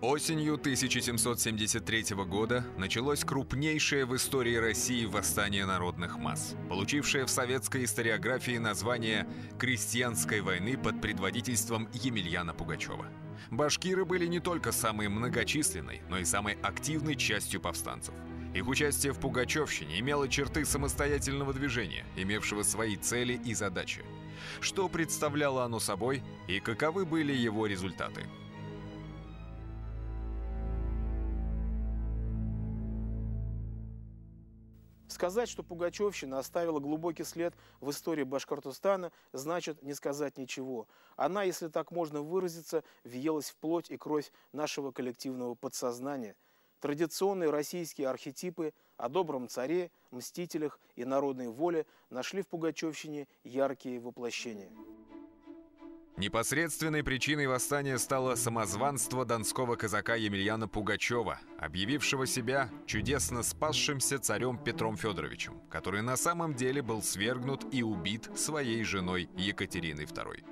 Осенью 1773 года началось крупнейшее в истории России восстание народных масс, получившее в советской историографии название «Крестьянской войны» под предводительством Емельяна Пугачева. Башкиры были не только самой многочисленной, но и самой активной частью повстанцев. Их участие в пугачевщине имело черты самостоятельного движения, имевшего свои цели и задачи. Что представляло оно собой и каковы были его результаты? Сказать, что пугачевщина оставила глубокий след в истории Башкортостана, значит не сказать ничего. Она, если так можно выразиться, въелась в плоть и кровь нашего коллективного подсознания. Традиционные российские архетипы о добром царе, мстителях и народной воле нашли в пугачевщине яркие воплощения. Непосредственной причиной восстания стало самозванство донского казака Емельяна Пугачева, объявившего себя чудесно спасшимся царем Петром Федоровичем, который на самом деле был свергнут и убит своей женой Екатериной II.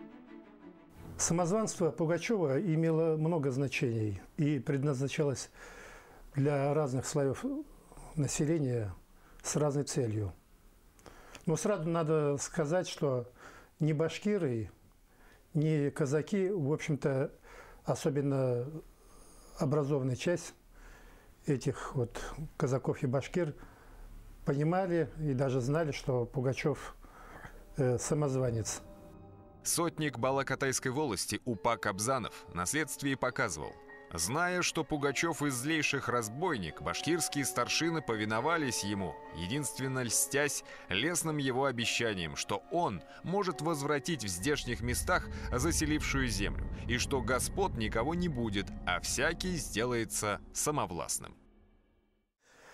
Самозванство Пугачева имело много значений и предназначалось для разных слоев населения с разной целью. Но сразу надо сказать, что ни башкиры, ни казаки, в общем-то, особенно образованная часть этих вот казаков и башкир, понимали и даже знали, что Пугачев самозванец. Сотник Балакатайской волости Упа Кобзанов на следствии показывал: зная, что Пугачев излейших разбойник, башкирские старшины повиновались ему, единственно льстясь лестным его обещанием, что он может возвратить в здешних местах заселившую землю, и что господ никого не будет, а всякий сделается самовластным.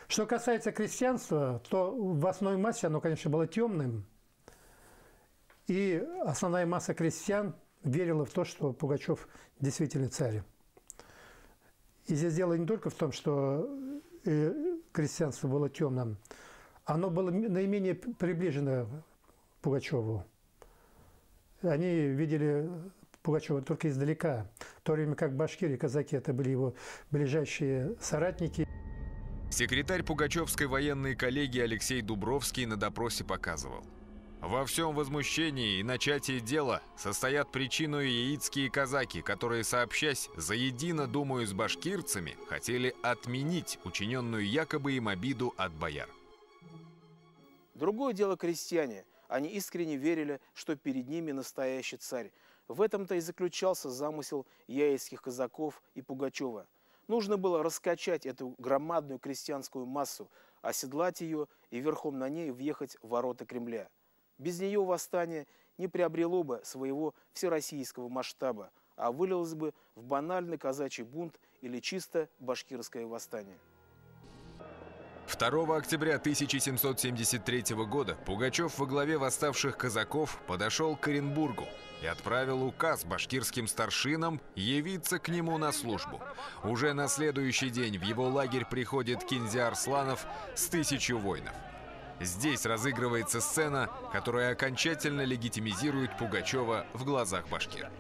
Что касается крестьянства, то в основной массе оно, конечно, было темным, и основная масса крестьян верила в то, что Пугачев действительно царь. И здесь дело не только в том, что крестьянство было темным, оно было наименее приближено к Пугачеву. Они видели Пугачева только издалека, в то время как башкиры и казаки – это были его ближайшие соратники. Секретарь Пугачевской военной коллегии Алексей Дубровский на допросе показывал: во всем возмущении и начатии дела состоят причиной яицкие казаки, которые, сообщась заедино, думаю, с башкирцами, хотели отменить учиненную якобы им обиду от бояр. Другое дело крестьяне. Они искренне верили, что перед ними настоящий царь. В этом-то и заключался замысел яицких казаков и Пугачева. Нужно было раскачать эту громадную крестьянскую массу, оседлать ее и верхом на ней въехать в ворота Кремля. Без нее восстание не приобрело бы своего всероссийского масштаба, а вылилось бы в банальный казачий бунт или чисто башкирское восстание. 2 октября 1773 года Пугачев во главе восставших казаков подошел к Оренбургу и отправил указ башкирским старшинам явиться к нему на службу. Уже на следующий день в его лагерь приходит Кинзя Арсланов с 1000 воинов. Здесь разыгрывается сцена, которая окончательно легитимизирует Пугачева в глазах башкир.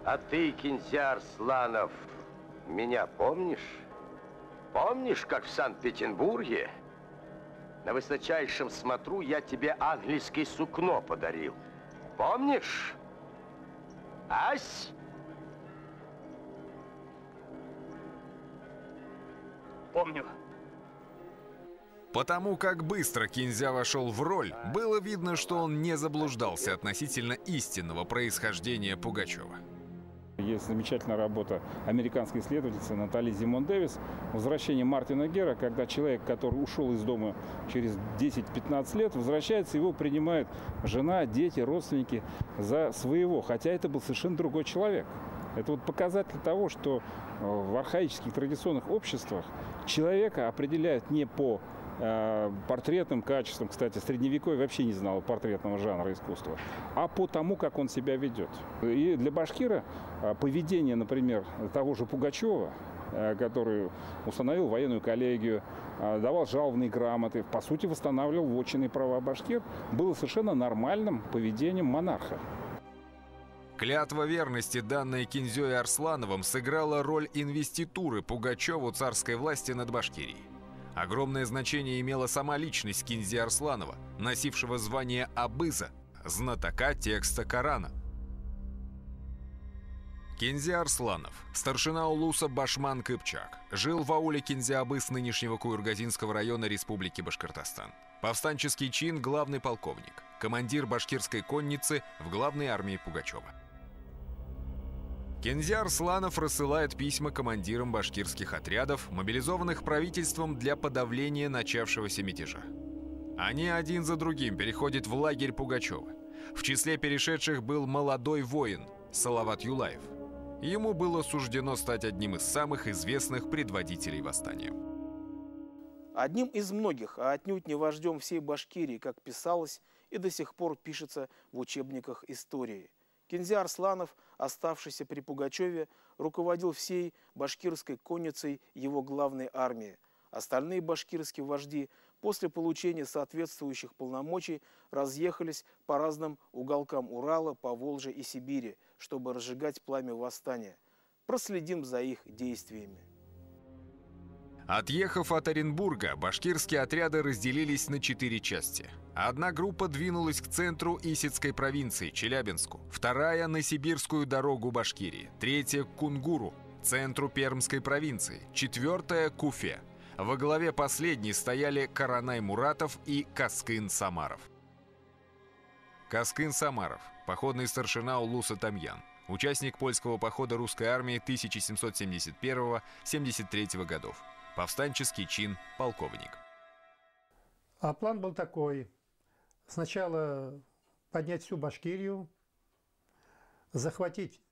А ты, Кинзя Арсланов, меня помнишь? Помнишь, как в Санкт-Петербурге на высочайшем смотру я тебе английское сукно подарил? Помнишь? Ась? Помню. Потому как быстро Кинзя вошел в роль, было видно, что он не заблуждался относительно истинного происхождения Пугачева. Есть замечательная работа американской исследовательницы Натали Зимон Дэвис «Возвращение Мартина Гера», когда человек, который ушел из дома через 10-15 лет, возвращается, его принимают жена, дети, родственники за своего, хотя это был совершенно другой человек. Это вот показатель того, что в архаических традиционных обществах человека определяют не по портретным качествам, кстати, Средневековье вообще не знало портретного жанра искусства, а по тому, как он себя ведет. И для башкира поведение, например, того же Пугачева, который установил военную коллегию, давал жалобные грамоты, по сути восстанавливал вотчинные права башкир, было совершенно нормальным поведением монарха. Клятва верности, данная Кинзей Арслановым, сыграла роль инвеституры Пугачеву царской власти над Башкирией. Огромное значение имела сама личность Кинзи Арсланова, носившего звание абыза, знатока текста Корана. Кинзи Арсланов, старшина улуса Башман Кыпчак, жил в ауле Кинзи-Абыз нынешнего Куюргазинского района Республики Башкортостан. Повстанческий чин – главный полковник, командир башкирской конницы в главной армии Пугачева. Кинзи Арсланов рассылает письма командирам башкирских отрядов, мобилизованных правительством для подавления начавшегося мятежа. Они один за другим переходят в лагерь Пугачева. В числе перешедших был молодой воин Салават Юлаев. Ему было суждено стать одним из самых известных предводителей восстания. Одним из многих, а отнюдь не вождем всей Башкирии, как писалось и до сих пор пишется в учебниках истории. Кинзи Арсланов, оставшийся при Пугачеве, руководил всей башкирской конницей его главной армии. Остальные башкирские вожди после получения соответствующих полномочий разъехались по разным уголкам Урала, Поволжья и Сибири, чтобы разжигать пламя восстания. Проследим за их действиями. Отъехав от Оренбурга, башкирские отряды разделились на 4 части. Одна группа двинулась к центру Исетской провинции, Челябинску, вторая – на Сибирскую дорогу Башкирии, третья – к Кунгуру, центру Пермской провинции, четвертая – к Уфе. Во главе последней стояли Каранай Муратов и Каскын Самаров. Каскын Самаров – походный старшина улуса Тамьян, участник польского похода русской армии 1771-73 годов. Повстанческий чин – полковник. А план был такой. Сначала поднять всю Башкирию, захватить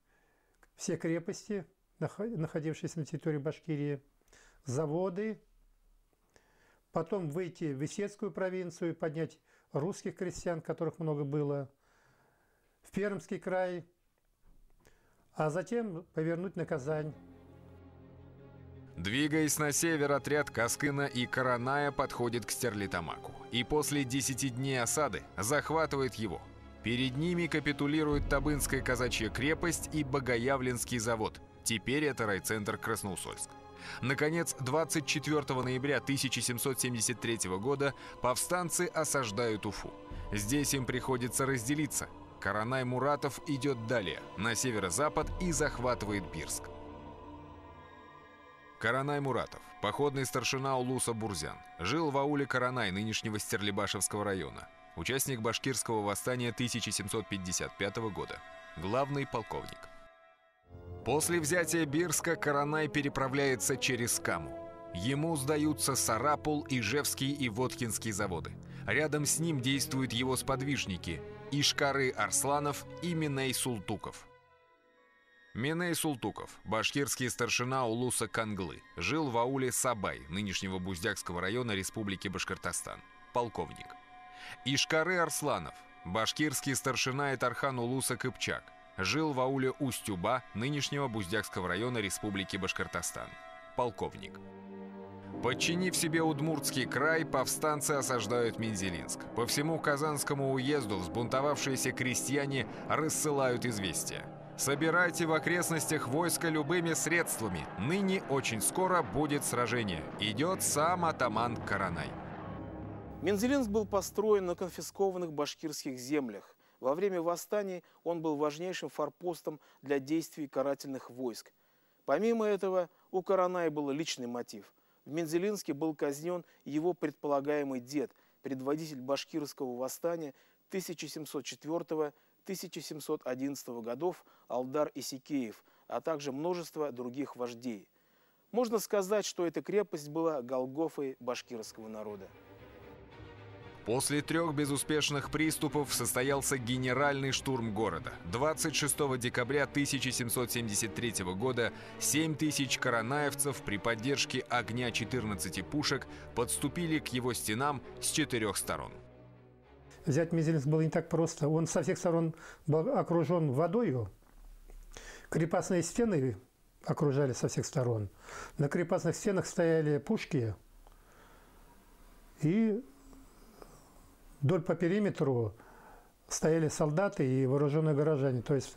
все крепости, находившиеся на территории Башкирии, заводы, потом выйти в Исетскую провинцию, поднять русских крестьян, которых много было, в Пермский край, а затем повернуть на Казань. Двигаясь на север, отряд Каскына и Караная подходит к Стерлитамаку и после 10 дней осады захватывает его. Перед ними капитулирует Табынская казачья крепость и Богоявленский завод. Теперь это райцентр Красноусольск. Наконец, 24 ноября 1773 года повстанцы осаждают Уфу. Здесь им приходится разделиться. Каранай Муратов идет далее, на северо-запад, и захватывает Бирск. Каранай Муратов, походный старшина улуса Бурзян, жил в ауле Каранай нынешнего Стерлибашевского района, участник башкирского восстания 1755 года, главный полковник. После взятия Бирска Каранай переправляется через Каму. Ему сдаются Сарапул, Ижевский и Воткинский заводы. Рядом с ним действуют его сподвижники Ишкары Арсланов и Миней Султуков. Миней Султуков, башкирский старшина улуса Канглы, жил в ауле Сабай, нынешнего Буздякского района Республики Башкортостан, полковник. Ишкары Арсланов, башкирский старшина и тархан улуса Кыпчак, жил в ауле Устюба, нынешнего Буздякского района Республики Башкортостан, полковник. Подчинив себе Удмуртский край, повстанцы осаждают Мензелинск. По всему Казанскому уезду взбунтовавшиеся крестьяне рассылают известия: собирайте в окрестностях войска любыми средствами. Ныне очень скоро будет сражение. Идет сам атаман Каранай. Мензелинск был построен на конфискованных башкирских землях. Во время восстаний он был важнейшим форпостом для действий карательных войск. Помимо этого, у Караная был личный мотив. В Мензелинске был казнен его предполагаемый дед, предводитель башкирского восстания 1704-1711 годов Алдар Исикеев, а также множество других вождей. Можно сказать, что эта крепость была Голгофой башкирского народа. После 3 безуспешных приступов состоялся генеральный штурм города. 26 декабря 1773 года 7000 каранаевцев при поддержке огня 14 пушек подступили к его стенам с 4 сторон. Взять Мензелинск было не так просто. Он со всех сторон был окружен водою. Крепостные стены окружали со всех сторон. На крепостных стенах стояли пушки. И вдоль по периметру стояли солдаты и вооруженные горожане. То есть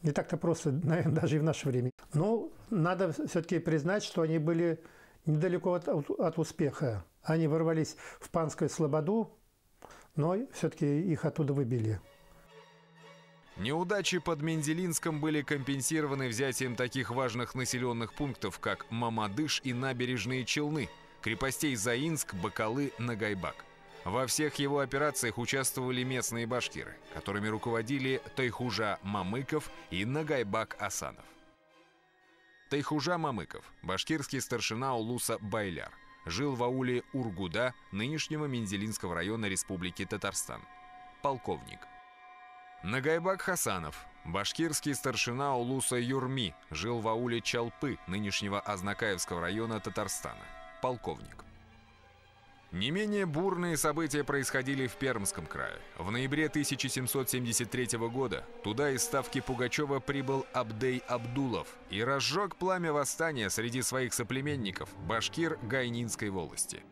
не так-то просто, наверное, даже и в наше время. Но надо все-таки признать, что они были недалеко от успеха. Они ворвались в Панскую слободу, но все-таки их оттуда выбили. Неудачи под Мензелинском были компенсированы взятием таких важных населенных пунктов, как Мамадыш и Набережные Челны, крепостей Заинск, Бакалы, Нагайбак. Во всех его операциях участвовали местные башкиры, которыми руководили Тайхужа Мамыков и Нагайбак Асанов. Тайхужа Мамыков, башкирский старшина улуса Байляр, жил в ауле Ургуда, нынешнего Мензелинского района Республики Татарстан. Полковник. Нагайбак Хасанов, башкирский старшина улуса Юрми, жил в ауле Чалпы, нынешнего Азнакаевского района Татарстана. Полковник. Не менее бурные события происходили в Пермском крае. В ноябре 1773 года туда из ставки Пугачева прибыл Абдей Абдулов и разжег пламя восстания среди своих соплеменников, башкир Гайнинской волости.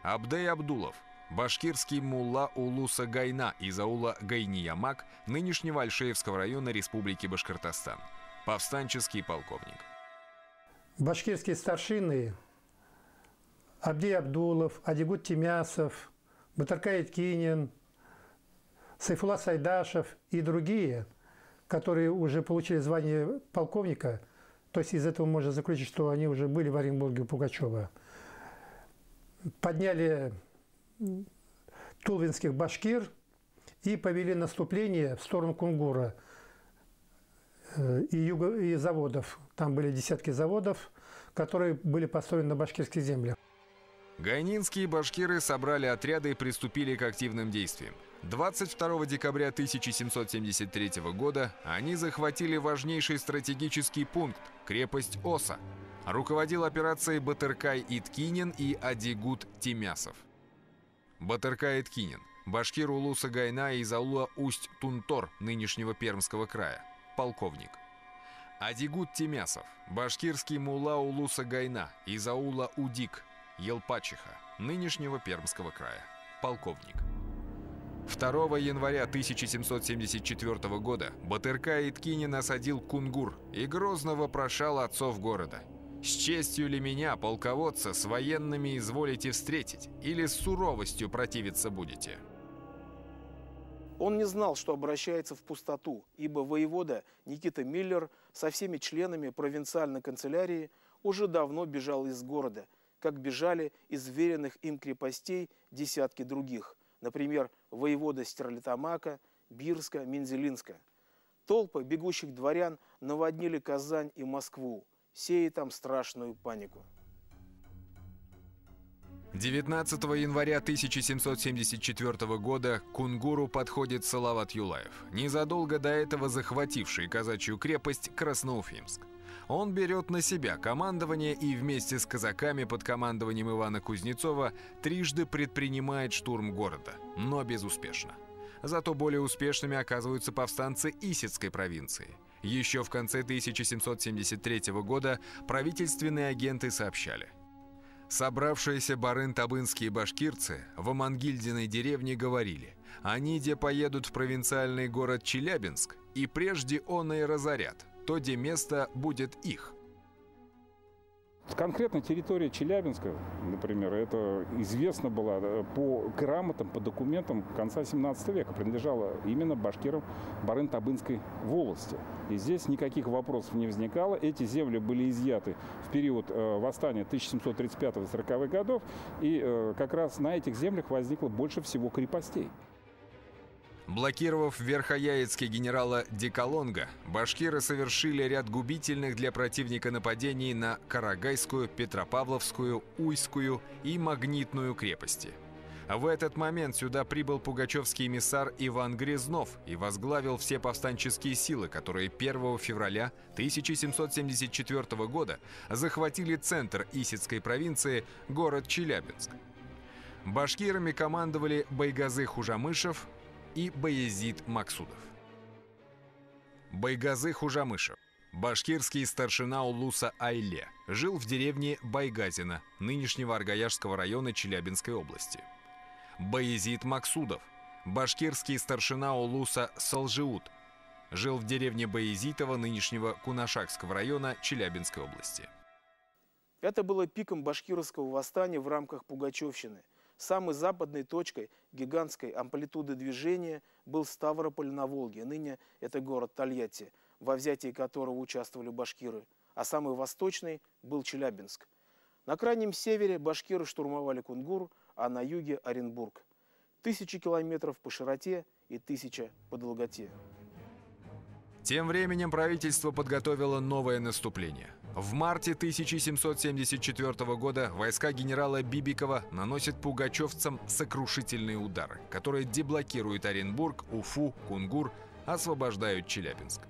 Абдей Абдулов, башкирский мулла улуса Гайна из аула Гайниямак, нынешнего Альшеевского района Республики Башкортостан. Повстанческий полковник. Башкирские старшины Абдей Абдулов, Адигут Тимясов, Батыркай Иткинин, Сайфулла Сайдашев и другие, которые уже получили звание полковника, то есть из этого можно заключить, что они уже были в Оренбурге у Пугачева, подняли тулвинских башкир и повели наступление в сторону Кунгура и заводов. Там были десятки заводов, которые были построены на башкирских землях. Гайнинские башкиры собрали отряды и приступили к активным действиям. 22 декабря 1773 года они захватили важнейший стратегический пункт – крепость Оса. Руководил операцией Батыркай Иткинин и Адигут Тимясов. Батыркай Иткинин – башкир улуса Гайна из аула Усть-Тунтор, нынешнего Пермского края. Полковник. Адигут Тимясов – башкирский мулла улуса Гайна из аула Удик, Елпачиха, нынешнего Пермского края. Полковник. 2 января 1774 года Батыркай Иткинин осадил Кунгур и грозно вопрошал отцов города: «С честью ли меня, полководца, с военными изволите встретить, или с суровостью противиться будете?» Он не знал, что обращается в пустоту, ибо воевода Никита Миллер со всеми членами провинциальной канцелярии уже давно бежал из города, как бежали из веренных им крепостей десятки других, например, воевода Стерлитамака, Бирска, Мензелинска. Толпы бегущих дворян наводнили Казань и Москву, сея там страшную панику. 19 января 1774 года к Кунгуру подходит Салават Юлаев, незадолго до этого захвативший казачью крепость Красноуфимск. Он берет на себя командование и вместе с казаками под командованием Ивана Кузнецова трижды предпринимает штурм города, но безуспешно. Зато более успешными оказываются повстанцы Исетской провинции. Еще в конце 1773 года правительственные агенты сообщали: собравшиеся барын-табынские башкирцы в Амангильдиной деревне говорили: они де поедут в провинциальный город Челябинск, и прежде он и разорят, то де место будет их. Конкретно территория Челябинска, например, это известно было по грамотам, по документам конца 17 века, принадлежала именно башкирам Барын-Табынской волости. И здесь никаких вопросов не возникало. Эти земли были изъяты в период восстания 1735-40-х годов, и как раз на этих землях возникло больше всего крепостей. Блокировав Верхояицкий генерала Деколонга, башкиры совершили ряд губительных для противника нападений на Карагайскую, Петропавловскую, Уйскую и Магнитную крепости. В этот момент сюда прибыл пугачевский эмиссар Иван Грязнов и возглавил все повстанческие силы, которые 1 февраля 1774 года захватили центр Исетской провинции, город Челябинск. Башкирами командовали Байгазы Хужамышев и Баязид Максудов. Байгазы Хужамышев, башкирский старшина улуса Айле, жил в деревне Байгазино, нынешнего Аргаяшского района Челябинской области. Баязид Максудов, башкирский старшина улуса Салжиут, Жил в деревне Баязитово нынешнего Кунашакского района Челябинской области. Это было пиком башкирского восстания в рамках Пугачевщины. Самой западной точкой гигантской амплитуды движения был Ставрополь на Волге, ныне это город Тольятти, во взятии которого участвовали башкиры, а самый восточный был Челябинск. На крайнем севере башкиры штурмовали Кунгур, а на юге – Оренбург. 1000 километров по широте и 1000 по долготе. Тем временем правительство подготовило новое наступление. В марте 1774 года войска генерала Бибикова наносят пугачевцам сокрушительные удары, которые деблокируют Оренбург, Уфу, Кунгур, освобождают Челябинск.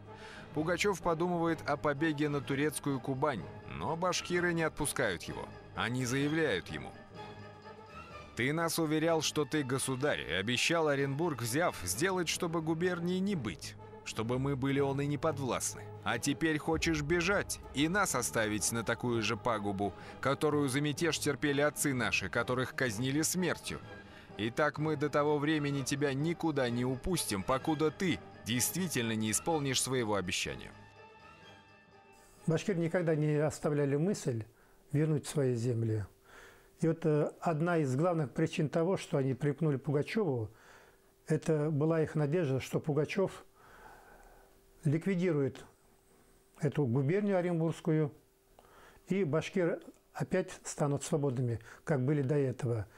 Пугачев подумывает о побеге на турецкую Кубань, но башкиры не отпускают его. Они заявляют ему: «Ты нас уверял, что ты государь, и обещал Оренбург, взяв, сделать, чтобы губернии не быть, чтобы мы были он и не подвластны. А теперь хочешь бежать и нас оставить на такую же пагубу, которую за мятеж терпели отцы наши, которых казнили смертью. Итак, мы до того времени тебя никуда не упустим, покуда ты действительно не исполнишь своего обещания». Башкиры никогда не оставляли мысль вернуть свои земли. И вот одна из главных причин того, что они припнули Пугачеву, это была их надежда, что Пугачев ликвидирует эту губернию Оренбургскую, и башкиры опять станут свободными, как были до этого,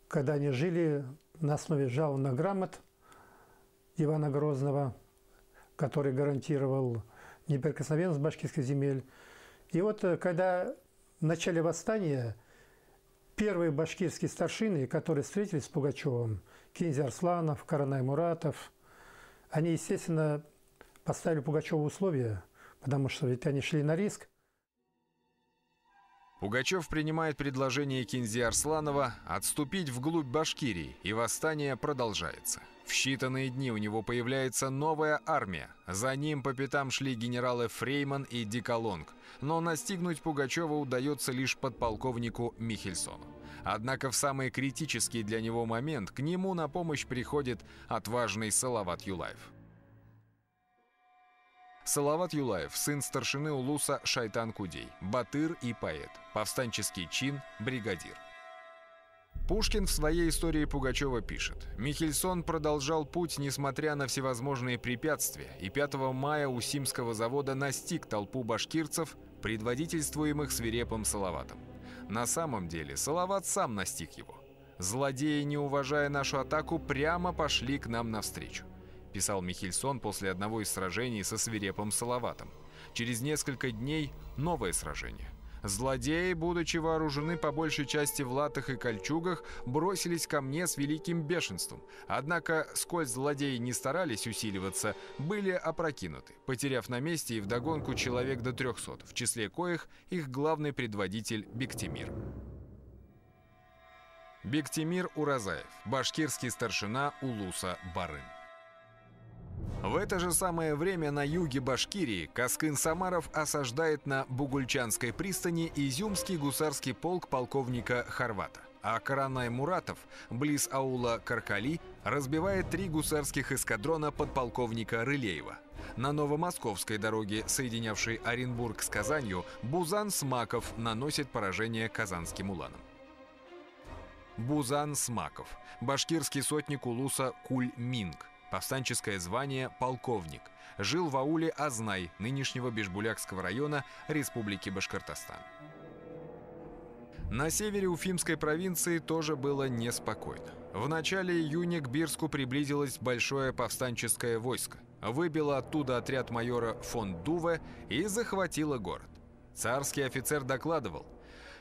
когда они жили на основе жалованных грамот Ивана Грозного, который гарантировал неприкосновенность башкирских земель. И вот когда в начале восстания первые башкирские старшины, которые встретились с Пугачевым, Кинзи Арсланов, Каранай Муратов, они, естественно, поставили Пугачеву условия, потому что ведь они шли на риск. Пугачев принимает предложение Кинзи Арсланова отступить вглубь Башкирии, и восстание продолжается. В считанные дни у него появляется новая армия. За ним по пятам шли генералы Фрейман и Диколонг, но настигнуть Пугачева удается лишь подполковнику Михельсону. Однако в самый критический для него момент к нему на помощь приходит отважный Салават Юлаев. Салават Юлаев – сын старшины улуса Шайтан-Кудей, батыр и поэт, повстанческий чин, бригадир. Пушкин в своей истории Пугачева пишет: «Михельсон продолжал путь, несмотря на всевозможные препятствия, и 5 мая у Симского завода настиг толпу башкирцев, предводительствуемых свирепым Салаватом. На самом деле Салават сам настиг его. Злодеи, не уважая нашу атаку, прямо пошли к нам навстречу», писал Михельсон после одного из сражений со свирепым Салаватом. Через несколько дней новое сражение. Злодеи, будучи вооружены по большей части в латах и кольчугах, бросились ко мне с великим бешенством. Однако, сколь злодеи не старались усиливаться, были опрокинуты, потеряв на месте и вдогонку человек до 300, в числе коих их главный предводитель Бектимир. Бектимир Уразаев, башкирский старшина улуса Барын. В это же самое время на юге Башкирии Каскын Самаров осаждает на Бугульчанской пристани изюмский гусарский полк полковника Хорвата, а Каранай Муратов близ аула Каркали разбивает 3 гусарских эскадрона подполковника Рылеева. На Новомосковской дороге, соединявшей Оренбург с Казанью, Бузан Смаков наносит поражение казанским уланам. Бузан Смаков, башкирский сотник улуса Куль-Минг, повстанческое звание полковник, жил в ауле Азнай нынешнего Бишбулякского района Республики Башкортостан. На севере Уфимской провинции тоже было неспокойно. В начале июня к Бирску приблизилось большое повстанческое войско, выбило оттуда отряд майора фон Дуве и захватило город. Царский офицер докладывал: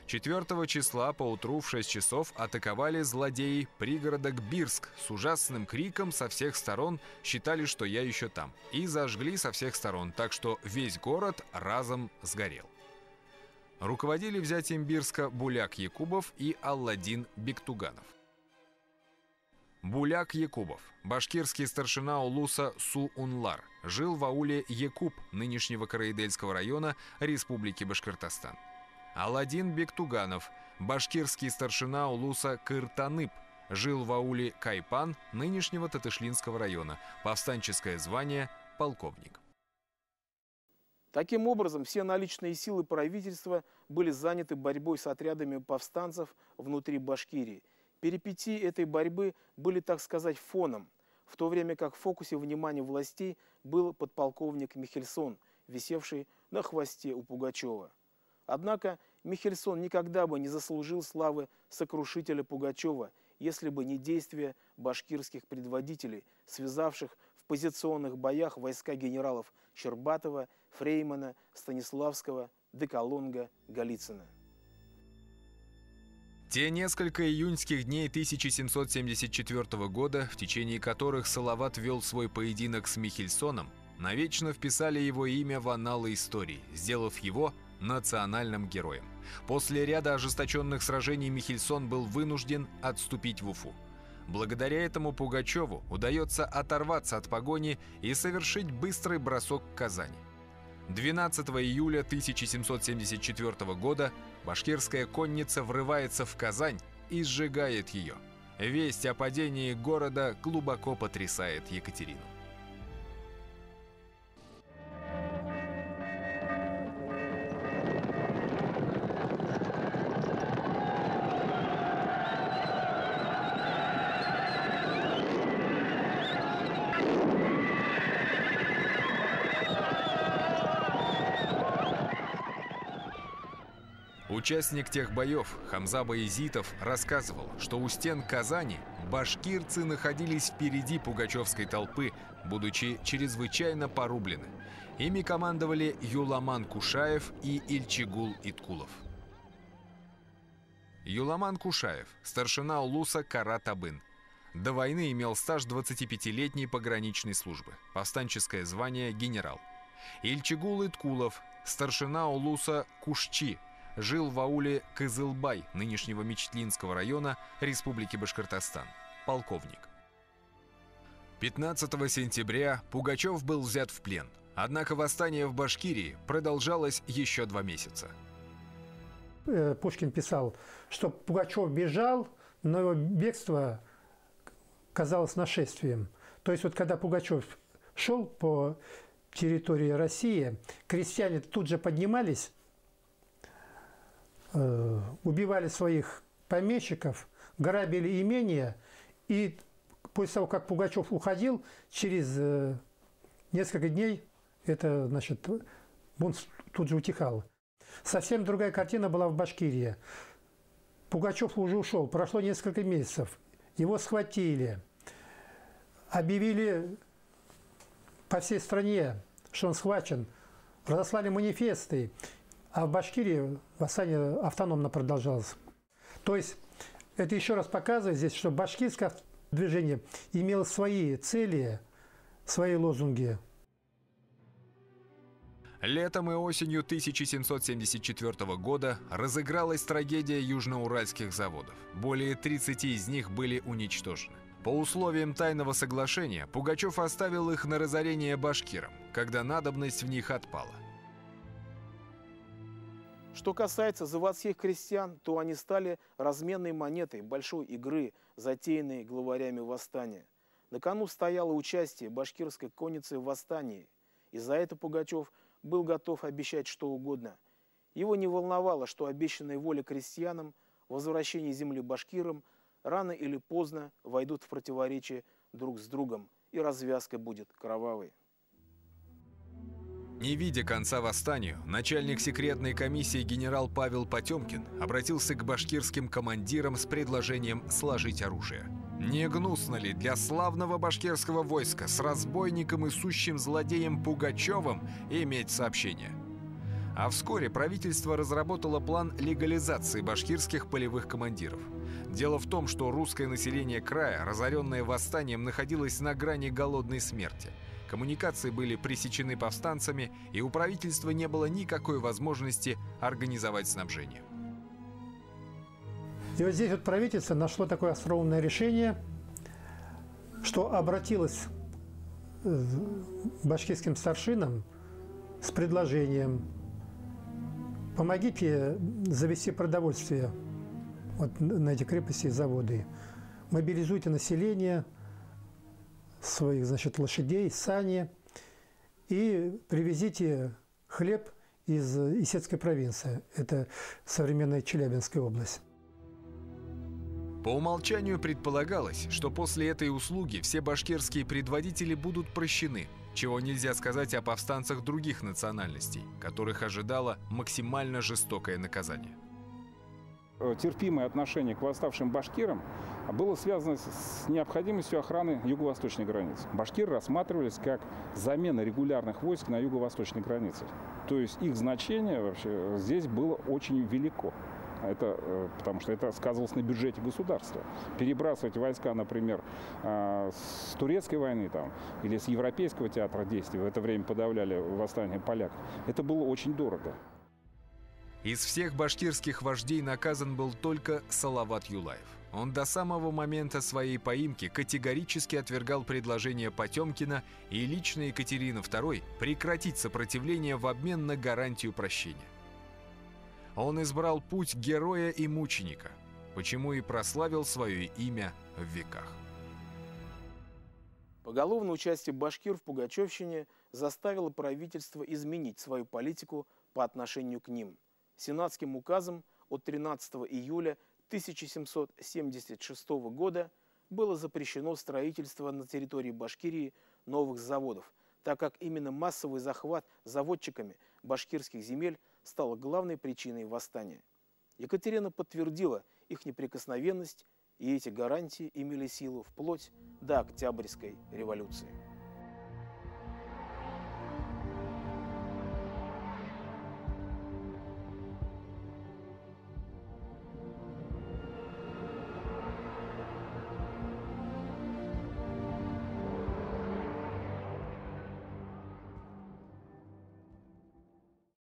4 числа поутру в 6 часов атаковали злодеи пригородок Бирск с ужасным криком со всех сторон, считали, что я еще там, и зажгли со всех сторон, так что весь город разом сгорел. Руководили взятием Бирска Буляк Якубов и Алладин Бектуганов. Буляк Якубов, башкирский старшина улуса Су-Унлар, жил в ауле Якуб нынешнего Караидельского района Республики Башкортостан. Алладин Бектуганов, башкирский старшина улуса Кыртанык, жил в ауле Кайпан нынешнего Татышлинского района, повстанческое звание полковник. Таким образом, все наличные силы правительства были заняты борьбой с отрядами повстанцев внутри Башкирии. Перипетии этой борьбы были, так сказать, фоном, в то время как в фокусе внимания властей был подполковник Михельсон, висевший на хвосте у Пугачева. Однако Михельсон никогда бы не заслужил славы сокрушителя Пугачева, если бы не действия башкирских предводителей, связавших в позиционных боях войска генералов Щербатова, Фреймана, Станиславского, Деколонга, Голицына. Те несколько июньских дней 1774 года, в течение которых Салават вел свой поединок с Михельсоном, навечно вписали его имя в анналы истории, сделав его национальным героем. После ряда ожесточенных сражений Михельсон был вынужден отступить в Уфу. Благодаря этому Пугачеву удается оторваться от погони и совершить быстрый бросок к Казани. 12 июля 1774 года башкирская конница врывается в Казань и сжигает ее. Весть о падении города глубоко потрясает Екатерину. Участник тех боев Хамза Баязитов рассказывал, что у стен Казани башкирцы находились впереди пугачевской толпы, будучи чрезвычайно порублены. Ими командовали Юламан Кушаев и Ильчигул Иткулов. Юламан Кушаев, старшина улуса Кара-Табын. До войны имел стаж 25-летней пограничной службы, повстанческое звание генерал. Ильчигул Иткулов, старшина улуса Кушчи, жил в ауле Кызылбай нынешнего Мечетлинского района Республики Башкортостан, полковник. 15 сентября Пугачев был взят в плен, однако восстание в Башкирии продолжалось еще 2 месяца. Пушкин писал, что Пугачев бежал, но его бегство казалось нашествием. То есть вот когда Пугачев шел по территории России, крестьяне тут же поднимались, убивали своих помещиков, грабили имения, и после того, как Пугачев уходил, через несколько дней это, значит, бунт тут же утихал. Совсем другая картина была в Башкирии. Пугачев уже ушел, прошло несколько месяцев, его схватили, объявили по всей стране, что он схвачен, разослали манифесты. А в Башкирии восстание автономно продолжалось. То есть это еще раз показывает здесь, что башкирское движение имело свои цели, свои лозунги. Летом и осенью 1774 года разыгралась трагедия южноуральских заводов. Более 30 из них были уничтожены. По условиям тайного соглашения Пугачев оставил их на разорение башкирам, когда надобность в них отпала. Что касается заводских крестьян, то они стали разменной монетой большой игры, затеянной главарями восстания. На кону стояло участие башкирской конницы в восстании, и за это Пугачев был готов обещать что угодно. Его не волновало, что обещанные воле крестьянам, возвращение земли башкирам рано или поздно войдут в противоречие друг с другом, и развязка будет кровавой. Не видя конца восстанию, начальник секретной комиссии генерал Павел Потемкин обратился к башкирским командирам с предложением сложить оружие. Не гнусно ли для славного башкирского войска с разбойником и сущим злодеем Пугачевым иметь сообщение? А вскоре правительство разработало план легализации башкирских полевых командиров. Дело в том, что русское население края, разоренное восстанием, находилось на грани голодной смерти. Коммуникации были пресечены повстанцами, и у правительства не было никакой возможности организовать снабжение. И вот здесь вот правительство нашло такое остроумное решение, что обратилось к башкирским старшинам с предложением: помогите завести продовольствие вот на эти крепости и заводы, мобилизуйте население, своих, значит, лошадей, сани, и привезите хлеб из Исетской провинции. Это современная Челябинская область. По умолчанию предполагалось, что после этой услуги все башкирские предводители будут прощены, чего нельзя сказать о повстанцах других национальностей, которых ожидало максимально жестокое наказание. Терпимое отношение к восставшим башкирам было связано с необходимостью охраны юго-восточной границы. Башкиры рассматривались как замена регулярных войск на юго-восточной границе. То есть их значение вообще здесь было очень велико. Это, потому что это сказывалось на бюджете государства. Перебрасывать войска, например, с турецкой войны там, или с европейского театра действий, в это время подавляли восстание поляков, это было очень дорого. Из всех башкирских вождей наказан был только Салават Юлаев. Он до самого момента своей поимки категорически отвергал предложение Потемкина и лично Екатерины II прекратить сопротивление в обмен на гарантию прощения. Он избрал путь героя и мученика, почему и прославил свое имя в веках. Поголовное участие башкир в пугачевщине заставило правительство изменить свою политику по отношению к ним. Сенатским указом от 13 июля 1776 года было запрещено строительство на территории Башкирии новых заводов, так как именно массовый захват заводчиками башкирских земель стала главной причиной восстания. Екатерина подтвердила их неприкосновенность, и эти гарантии имели силу вплоть до Октябрьской революции.